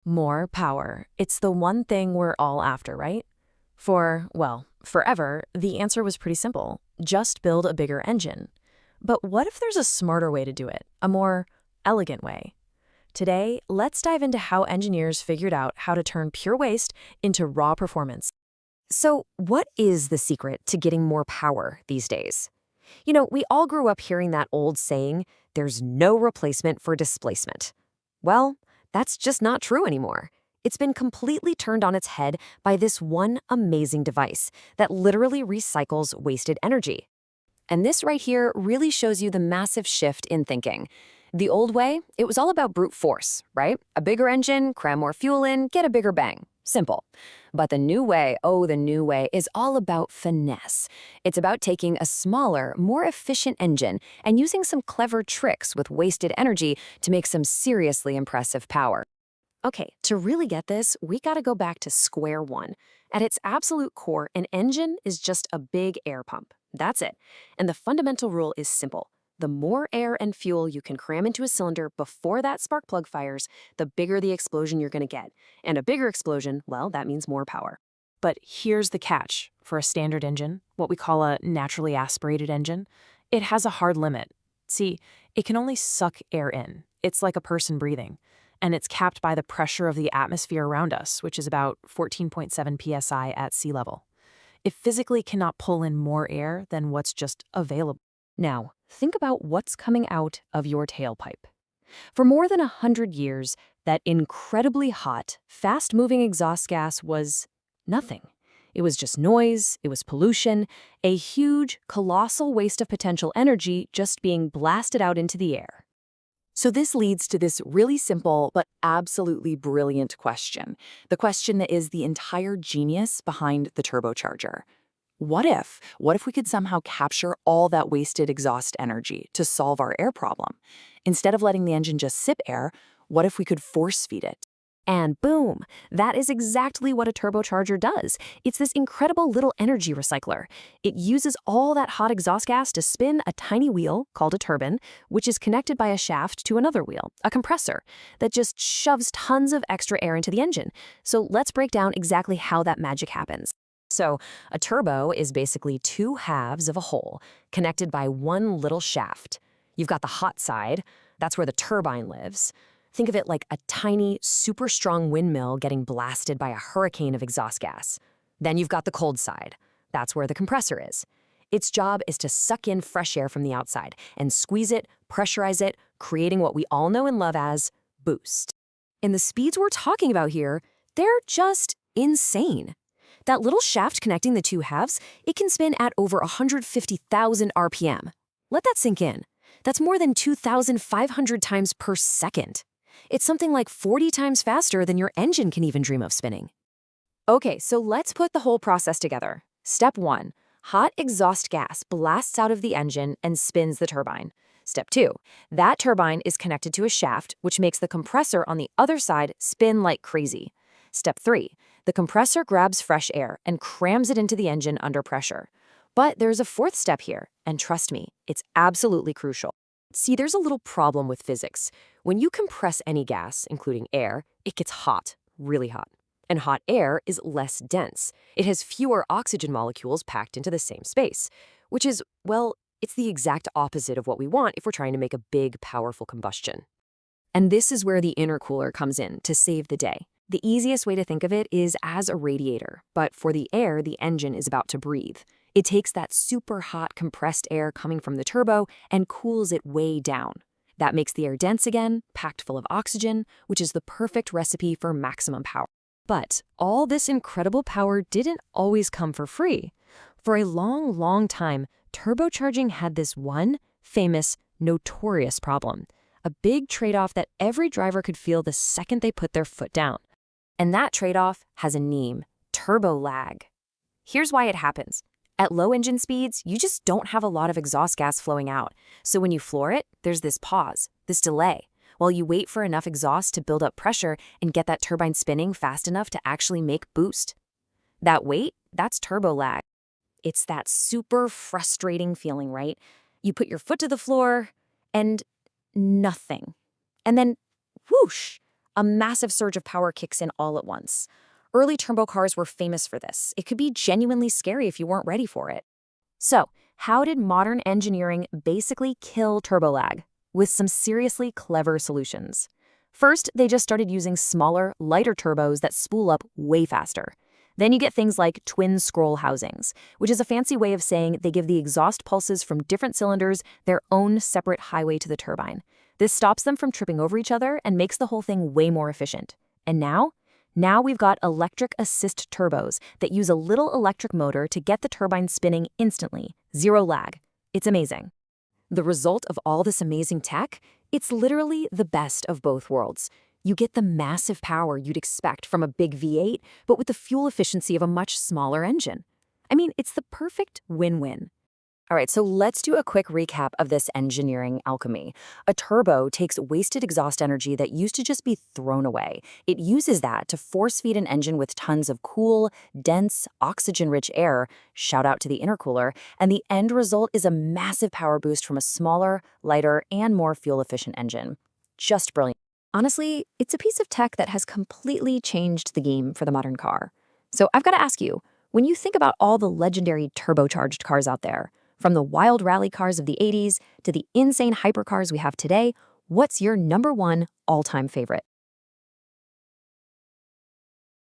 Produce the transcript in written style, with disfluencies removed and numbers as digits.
More power. It's the one thing we're all after, right? Forever, the answer was pretty simple. Just build a bigger engine. But what if there's a smarter way to do it? A more elegant way? Today, let's dive into how engineers figured out how to turn pure waste into raw performance. So, what is the secret to getting more power these days? We all grew up hearing that old saying, there's no replacement for displacement. Well, that's just not true anymore. It's been completely turned on its head by this one amazing device that literally recycles wasted energy. And this right here really shows you the massive shift in thinking. The old way, it was all about brute force, right? A bigger engine, cram more fuel in, get a bigger bang. Simple. But the new way, the new way is all about finesse. It's about taking a smaller, more efficient engine and using some clever tricks with wasted energy to make some seriously impressive power. Okay, to really get this, we gotta go back to square one. At its absolute core, an engine is just a big air pump. That's it. And the fundamental rule is simple. The more air and fuel you can cram into a cylinder before that spark plug fires, the bigger the explosion you're gonna get. And a bigger explosion, well, that means more power. But here's the catch. For a standard engine, what we call a naturally aspirated engine, it has a hard limit. See, it can only suck air in. It's like a person breathing. And it's capped by the pressure of the atmosphere around us, which is about 14.7 psi at sea level. It physically cannot pull in more air than what's just available. Now, think about what's coming out of your tailpipe. For more than 100 years, that incredibly hot, fast-moving exhaust gas was nothing. It was just noise, it was pollution, a huge, colossal waste of potential energy just being blasted out into the air. So this leads to this really simple but absolutely brilliant question. The question that is the entire genius behind the turbocharger. What if we could somehow capture all that wasted exhaust energy to solve our air problem? Instead of letting the engine just sip air, what if we could force feed it? And boom, that is exactly what a turbocharger does. It's this incredible little energy recycler. It uses all that hot exhaust gas to spin a tiny wheel called a turbine, which is connected by a shaft to another wheel, a compressor, that just shoves tons of extra air into the engine. So let's break down exactly how that magic happens. So a turbo is basically two halves of a whole connected by one little shaft. You've got the hot side, that's where the turbine lives. Think of it like a tiny, super strong windmill getting blasted by a hurricane of exhaust gas. Then you've got the cold side. That's where the compressor is. Its job is to suck in fresh air from the outside and squeeze it, pressurize it, creating what we all know and love as boost. And the speeds we're talking about here, they're just insane. That little shaft connecting the two halves, it can spin at over 150,000 RPM. Let that sink in. That's more than 2,500 times per second. It's something like 40 times faster than your engine can even dream of spinning. Okay, so let's put the whole process together. Step 1. Hot exhaust gas blasts out of the engine and spins the turbine. Step 2. That turbine is connected to a shaft, which makes the compressor on the other side spin like crazy. Step 3. The compressor grabs fresh air and crams it into the engine under pressure. But there's a fourth step here, and trust me, it's absolutely crucial. See, there's a little problem with physics. When you compress any gas, including air, it gets hot, really hot. And hot air is less dense. It has fewer oxygen molecules packed into the same space, which is, well, it's the exact opposite of what we want if we're trying to make a big, powerful combustion. And this is where the intercooler comes in to save the day. The easiest way to think of it is as a radiator, but for the air the engine is about to breathe. It takes that super hot compressed air coming from the turbo and cools it way down. That makes the air dense again, packed full of oxygen, which is the perfect recipe for maximum power. But all this incredible power didn't always come for free. For a long, long time, turbocharging had this one famous, notorious problem. A big trade-off that every driver could feel the second they put their foot down. And that trade-off has a name: turbo lag. Here's why it happens. At low engine speeds, you just don't have a lot of exhaust gas flowing out. So when you floor it, there's this pause, this delay, while you wait for enough exhaust to build up pressure and get that turbine spinning fast enough to actually make boost. That wait, that's turbo lag. It's that super frustrating feeling, right? You put your foot to the floor and nothing. And then, whoosh, a massive surge of power kicks in all at once. Early turbo cars were famous for this. It could be genuinely scary if you weren't ready for it. So, how did modern engineering basically kill turbo lag? With some seriously clever solutions. First, they just started using smaller, lighter turbos that spool up way faster. Then you get things like twin scroll housings, which is a fancy way of saying they give the exhaust pulses from different cylinders their own separate highway to the turbine. This stops them from tripping over each other and makes the whole thing way more efficient. And now we've got electric assist turbos that use a little electric motor to get the turbine spinning instantly, zero lag. It's amazing. The result of all this amazing tech? It's literally the best of both worlds. You get the massive power you'd expect from a big V8, but with the fuel efficiency of a much smaller engine. I mean, it's the perfect win-win. All right, so let's do a quick recap of this engineering alchemy. A turbo takes wasted exhaust energy that used to just be thrown away. It uses that to force feed an engine with tons of cool, dense, oxygen-rich air, shout out to the intercooler, and the end result is a massive power boost from a smaller, lighter, and more fuel-efficient engine. Just brilliant. Honestly, it's a piece of tech that has completely changed the game for the modern car. So I've got to ask you, when you think about all the legendary turbocharged cars out there, from the wild rally cars of the 80s to the insane hypercars we have today, what's your number one all-time favorite?